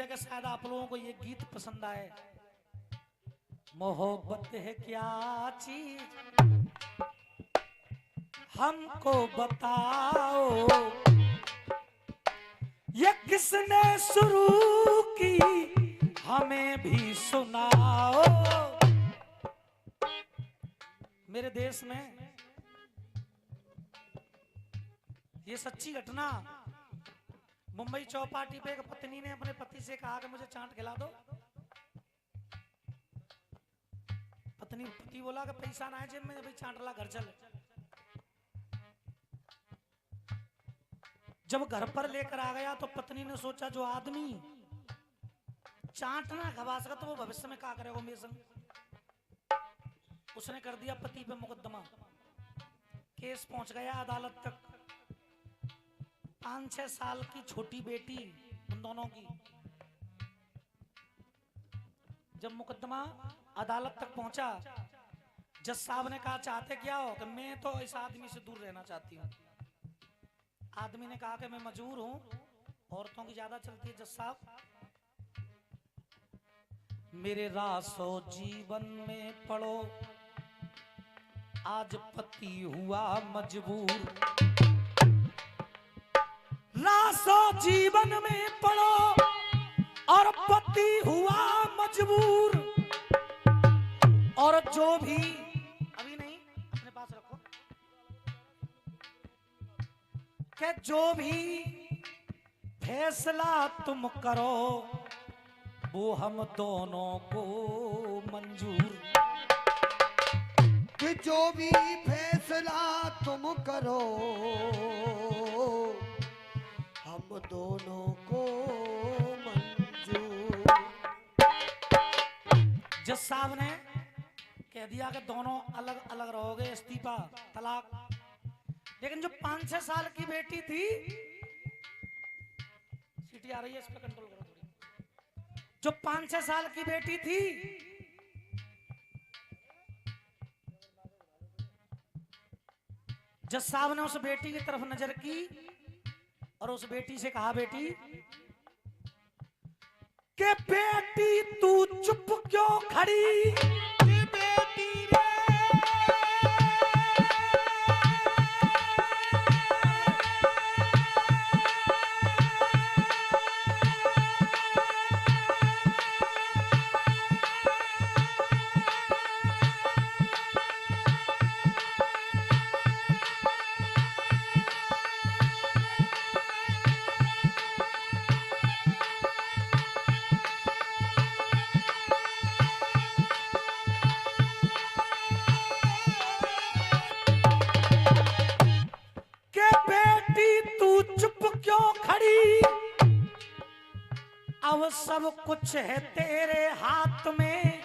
है कि शायद आप लोगों को ये गीत पसंद आए। मोहब्बत है क्या चीज हमको बताओ, ये किसने शुरू की हमें भी सुनाओ। मेरे देश में ये सच्ची घटना, मुंबई चौपाटी पे एक पत्नी ने अपने पति से कहा कि मुझे चाट खिला दो। पति बोला कि पैसा ना है जेब में, भाई चाट ला, घर चल। जब घर पर लेकर आ गया तो पत्नी ने सोचा जो आदमी चाट ना खवा सका तो वो भविष्य में क्या करेगा मेरे संग। उसने कर दिया पति पे मुकदमा, केस पहुंच गया अदालत तक। 5-6 साल की छोटी बेटी उन दोनों की। जब मुकदमा अदालत तक पहुंचा, जज साहब ने कहा चाहते क्या हो? कि मैं तो इस आदमी से दूर रहना चाहती हूँ। आदमी ने कहा कि मैं मजबूर हूं, औरतों की ज्यादा चलती है। जज साहब, मेरे रासो जीवन में पड़ो, आज पति हुआ मजबूर। रासो जीवन में पड़ो और पति हुआ मजबूर। और जो भी, अभी नहीं, अपने पास रखो, कि जो भी फैसला तुम करो वो हम दोनों को मंजूर। कि जो भी फैसला तुम करो हम दोनों को मंजूर। जज साहब ने कह दिया कि दोनों अलग अलग रहोगे, इस्तीफा, तलाक। लेकिन जो 5-6 साल की बेटी थी, सीटी आ रही है, इस पर कंट्रोल करो थोड़ी। जो 5-6 साल की बेटी थी, जज साहब ने उस बेटी की तरफ नजर की और उस बेटी से कहा, बेटी के बेटी तू चुप क्यों खड़ी? बेटी रे, अब सब कुछ है तेरे हाथ में,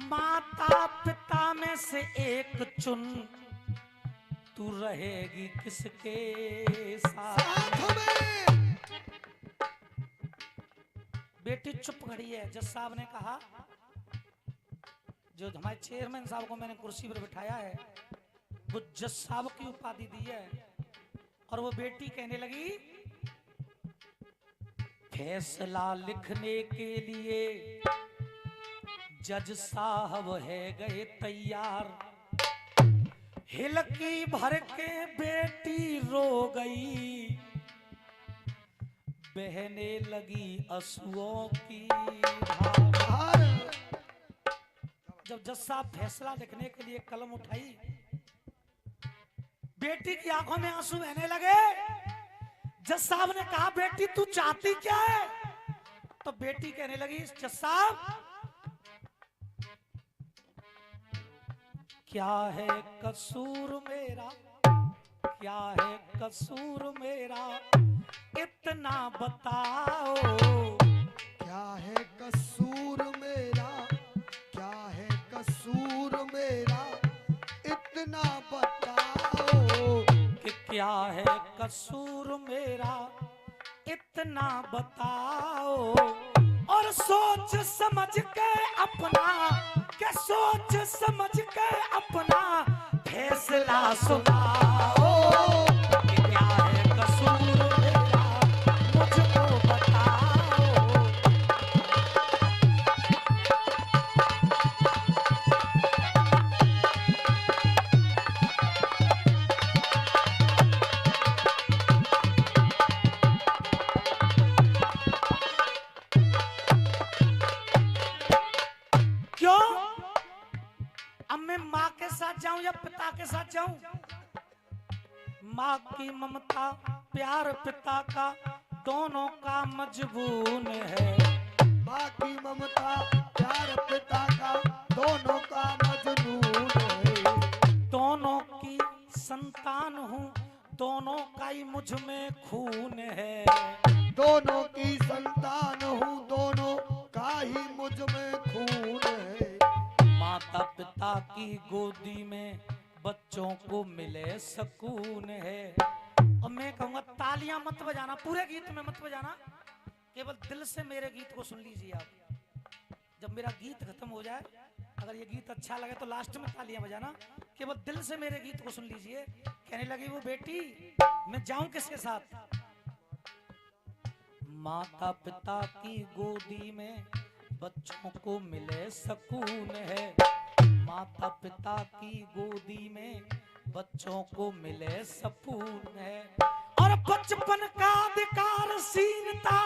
माता पिता में से एक चुन, तू रहेगी किसके साथ में? बेटी चुप खड़ी है। जज साहब ने कहा, जो हमारे चेयरमैन साहब को मैंने कुर्सी पर बिठाया है, वो जज साहब की उपाधि दी है। और वो बेटी कहने लगी, फैसला लिखने के लिए जज साहब है गए तैयार। हिलकी भर के बेटी रो गई, बहने लगी आंसुओं की धार। जब जज साहब फैसला लिखने के लिए कलम उठाई, बेटी की आंखों में आंसू बहने लगे। जज साहब ने कहा, बेटी तू चाहती क्या है? तो बेटी कहने लगी, जज साहब क्या है कसूर मेरा, क्या है कसूर मेरा, इतना बताओ। क्या है कसूर मेरा, क्या है कसूर मेरा, इतना बताओ। कि क्या है कसूर मेरा, इतना बताओ। और सोच समझ के अपना, क्या सोच समझ के अपना फैसला सुनाओ। कि क्या है कसूर मेरा, मुझको बताओ। या पिता के साथ जाऊं? माँ की ममता प्यार पिता का दोनों का मजबून है। माँ की ममता प्यार पिता का दोनों का मजनून है। दोनों की संतान हूँ, दोनों का ही मुझ में खून है। दोनों की संतान हूँ, दोनों का ही मुझ में खून है। माता पिता की गोदी में बच्चों को मिले सुकून है। और मैं कहूँगा तालियां मत बजाना, पूरे गीत में मत बजाना, केवल दिल से मेरे गीत को सुन लीजिए आप। जब मेरा गीत खत्म हो जाए, अगर ये गीत अच्छा लगे तो लास्ट में तालियां बजाना, केवल दिल से मेरे गीत को सुन लीजिए। कहने लगी वो बेटी मैं जाऊं किसके साथ? माता पिता की गोदी में बच्चों को मिले सुकून है। माता पिता की गोदी में बच्चों को मिले सुकून है। और बचपन का अधिकार छीनता,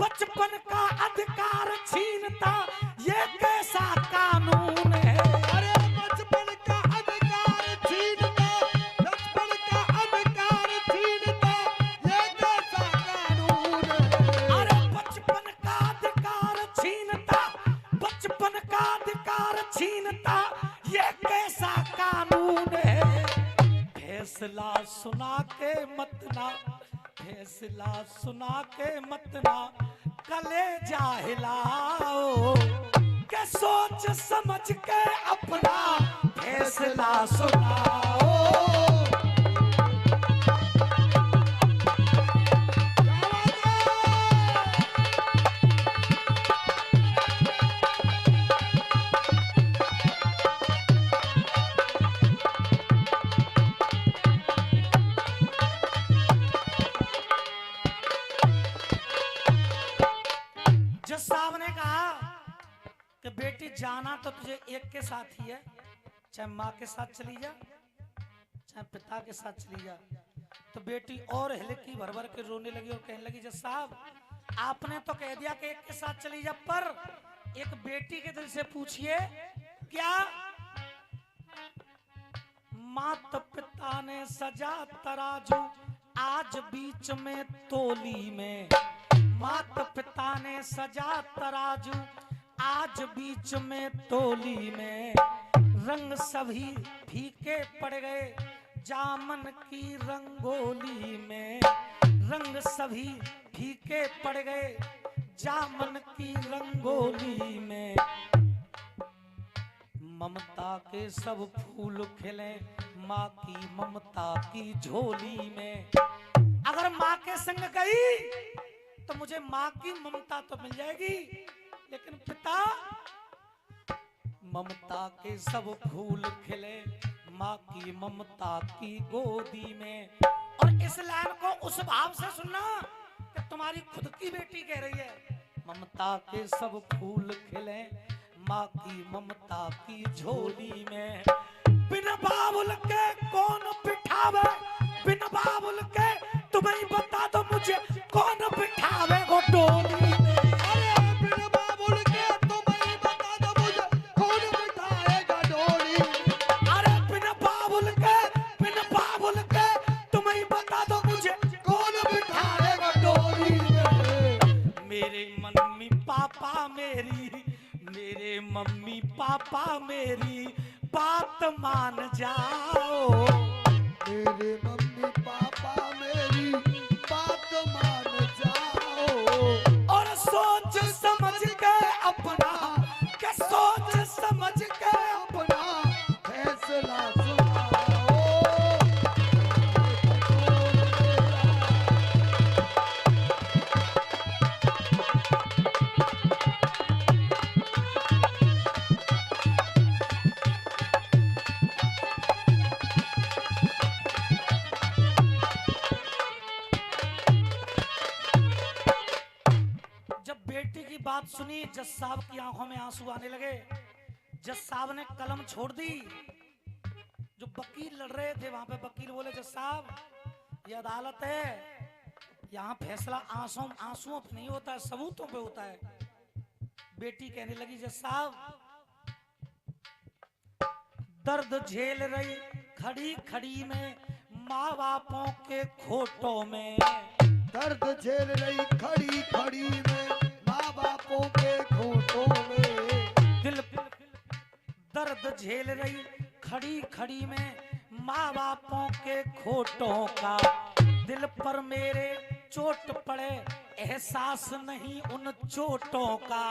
बचपन का अधिकार छीनता ये कैसा कानून है? अरे बचपन का अधिकार छीनता, बचपन का अधिकार छीनता ये कैसा कानून है? अरे बचपन का अधिकार छीनता, बचपन का अधिकार छीनता ये कैसा कानून है? फैसला सुना के मत ना, फैसला सुना के मत ना कलेजा हिलाओ, के सोच समझ के अपना फैसला सुनाओ। जज साहब ने कहा कि बेटी जाना तो तुझे एक के साथ ही है, चाहे माँ के साथ चली जा चाहे पिता के साथ चली जा। तो बेटी और हिलकी भर भर के रोने लगी और कहने लगी जज साहब आपने तो कह दिया कि एक के साथ चली जा, पर एक बेटी के दिल से पूछिए क्या माता पिता ने सजा तराजू आज बीच में तोली में, माता पिता ने सजा तराजू आज बीच में तोली में, रंग सभी फीके पड़ गए जामन की रंगोली में, रंग सभी फीके पड़ गए जामन की रंगोली में। ममता के सब फूल खिले माँ की ममता की झोली में। अगर माँ के संग गई तो मुझे माँ की ममता तो मिल जाएगी, लेकिन पिता ममता के सब फूल खिले माँ की ममता की गोदी में। और इस लाइन को उस भाव से सुनना कि तुम्हारी खुद की बेटी कह रही है, ममता के सब फूल खिले माँ की ममता की झोली में। बिन बाबुल के कौन बिठावे, बिन बाबुल के तुम्हें बता दो मुझे कौन बिठावे वो डोली में। अरे बिन बाबुल के तुम्हें बता दो मुझे कौन बिठाएगा डोली में। अरे बिन बाबुल के तुम्हें बता दो मुझे कौन बिठाएगा डोली में। मेरे मम्मी पापा मेरी, मेरे मम्मी पापा मेरी बात मान जाओ, मेरे मम्मी पापा मेरी बात मान जाओ। और सोच समझ के अपना, के सोच समझ के अपना फैसला सुनाओ। बात सुनी जज साहब की आंखों में आंसू आने लगे। जज साहब ने कलम छोड़ दी। जो वकील लड़ रहे थे वहां पे वकील बोले जज साहब ये अदालत है, यहाँ फैसला आंसुओं पे नहीं होता है, सबूतों पे होता है। बेटी कहने लगी जज साहब दर्द झेल रही खड़ी खड़ी में माँ बापों के खोटों में। दर्द झेल रही खड़ी खड़ी में माँ बापों के खोटों में। दिल दर्द झेल रही खड़ी खड़ी में माँ बापों के खोटों का। दिल पर मेरे चोट पड़े एहसास नहीं उन चोटों का।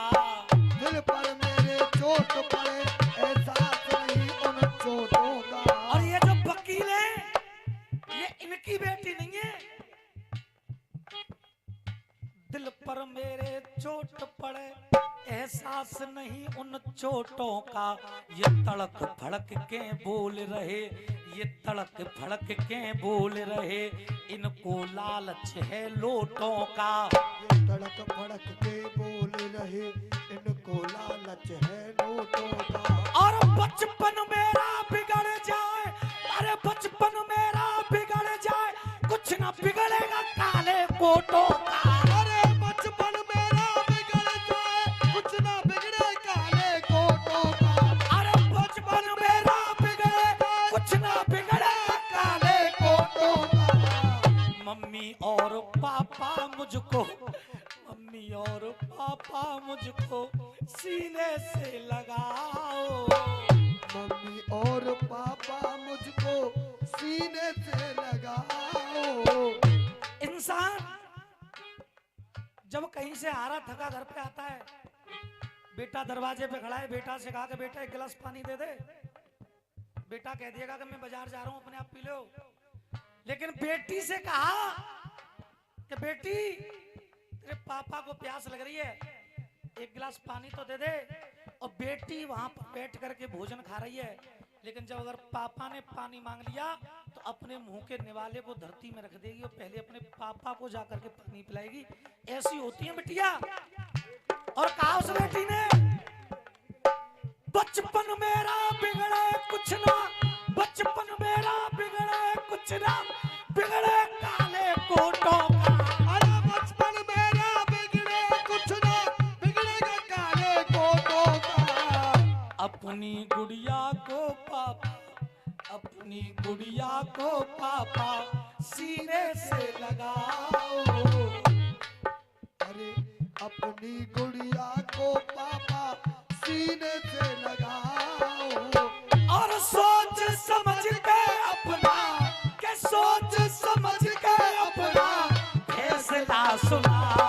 दिल पर मेरे चोट पड़े एहसास नहीं उन चोटों का। और ये जो वकील है ये इनकी बेटी नहीं है। दिल पर मेरे चोट पड़े एहसास नहीं उन चोटों का। ये तड़क भड़क के बोल रहे, ये तड़क भड़क के बोल रहे, इनको लालच है लोटों का। ये तड़क भड़क के बोल रहे, इनको लालच है नोटों का। और बचपन मेरा बिगड़ जाए, अरे बचपन मेरा बिगड़ जाए, कुछ ना बिगड़ेगा काले कोटों का। अरे बचपन मेरा बिगड़ जाए, कुछ ना बिगड़े काले कोटों का। अरे बचपन मेरा बिगड़े, कुछ ना बिगड़े काले कोटों का। मम्मी और पापा मुझको, मम्मी और पापा मुझको सीने से लगाओ। मम्मी और पापा मुझको सीने से लगाओ। इंसान जब कहीं से आ रहा थका घर पे आता है, बेटा दरवाजे पे खड़ा है, बेटा से कहा कि बेटा एक गिलास पानी दे दे। बेटा कह दिएगा कि मैं बाजार जा रहा हूं अपने आप पी लो। लेकिन बेटी से कहा कि बेटी तेरे पापा को प्यास लग रही है, एक गिलास पानी तो दे दे। और बेटी वहां पर बैठ करके भोजन खा रही है, लेकिन जब अगर पापा ने पानी मांग लिया तो अपने मुंह के निवाले को धरती में रख देगी और पहले अपने पापा को जाकर के पानी पिलाएगी। ऐसी होती है बिटिया। और कहा उस बेटी ने, बचपन मेरा बिगड़े कुछ ना, बचपन मेरा बिगड़े कुछ ना बिगड़े काले कोटों का। अरे बचपन मेरा बिगड़े कुछ ना बिगड़ेगा काले कोटों का। अपनी गुड़िया को पापा, अपनी गुड़िया को पापा सीने से लगाओ। अरे अपनी गुड़िया को पापा सीने से लगाओ। और सोच समझ के अपना, के सोच समझ के अपना फैसला सुनाओ।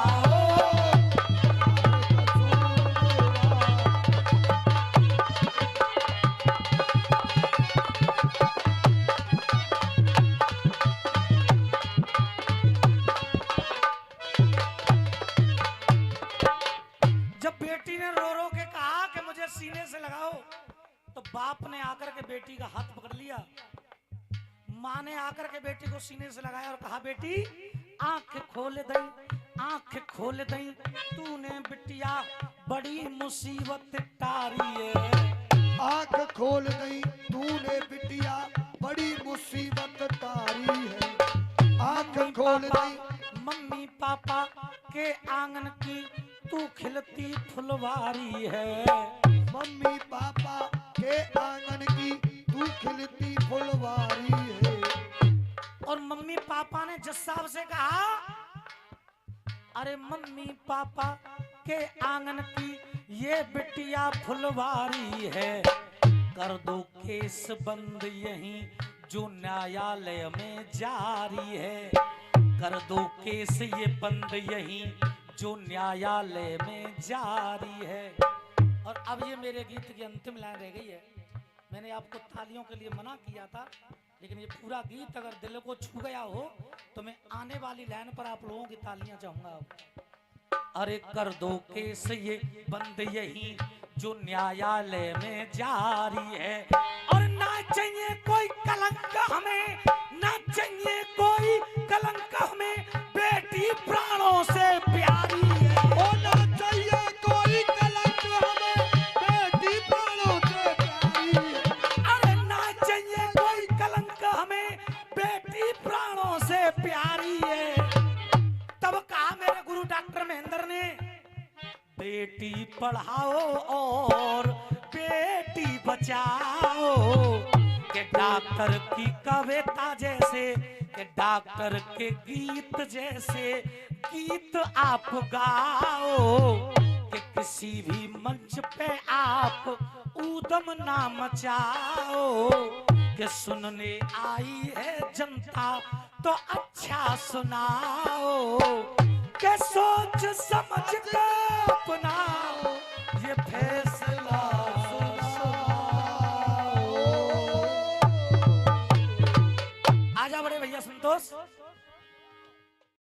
जब बेटी ने रो रो के कहा कि मुझे सीने से लगाओ, तो बाप ने आकर के बेटी का हाथ पकड़ लिया। माँ ने आकर के बेटी को सीने से लगाया और कहा, बेटी आंख खोल दई, आंख खोल दई, तूने बिटिया बड़ी मुसीबत टारी है। आंख खोल दई, तूने बिटिया बड़ी मुसीबत तारी है। आंख खोल दई, मम्मी पापा के आंगन की तू खिलती फुलवारी है। मम्मी पापा के आंगन की तू खिलती फुलवारी है। और मम्मी पापा ने जज साहब से कहा, अरे मम्मी पापा के आंगन की ये बिटिया फुलवारी है, कर दो केस बंद यहीं जो न्यायालय में जारी है। कर दो केस ये बंद यहीं जो न्यायालय में जारी है। और अब ये मेरे गीत की अंतिम लाइन रह गई है। मैंने आपको तालियों के लिए मना किया था, लेकिन ये पूरा गीत अगर दिल को छू गया हो तो मैं आने वाली लाइन पर आप लोगों की तालियां चाहूंगा। अरे कर दो केस ये बंद यहीं जो न्यायालय में जारी है। और ना चाहिए कोई कलंक हमें, ना चाहिए कोई कलंक हमें, बेटी प्राणों से प्यारी है। होना चाहिए कोई कलंक हमें, बेटी प्राणों से प्यारी है। अरे ना चाहिए कोई कलंक हमें, बेटी प्राणों से प्यारी है। तब कहा मेरे गुरु डॉक्टर महेंद्र ने, बेटी पढ़ाओ और बेटी बचाओ, के डॉक्टर की कविता जैसे, के डॉक्टर के गीत जैसे गीत आप गाओ, कि किसी भी मंच पे आप ऊधम ना मचाओ, कि सुनने आई है जनता तो अच्छा सुनाओ,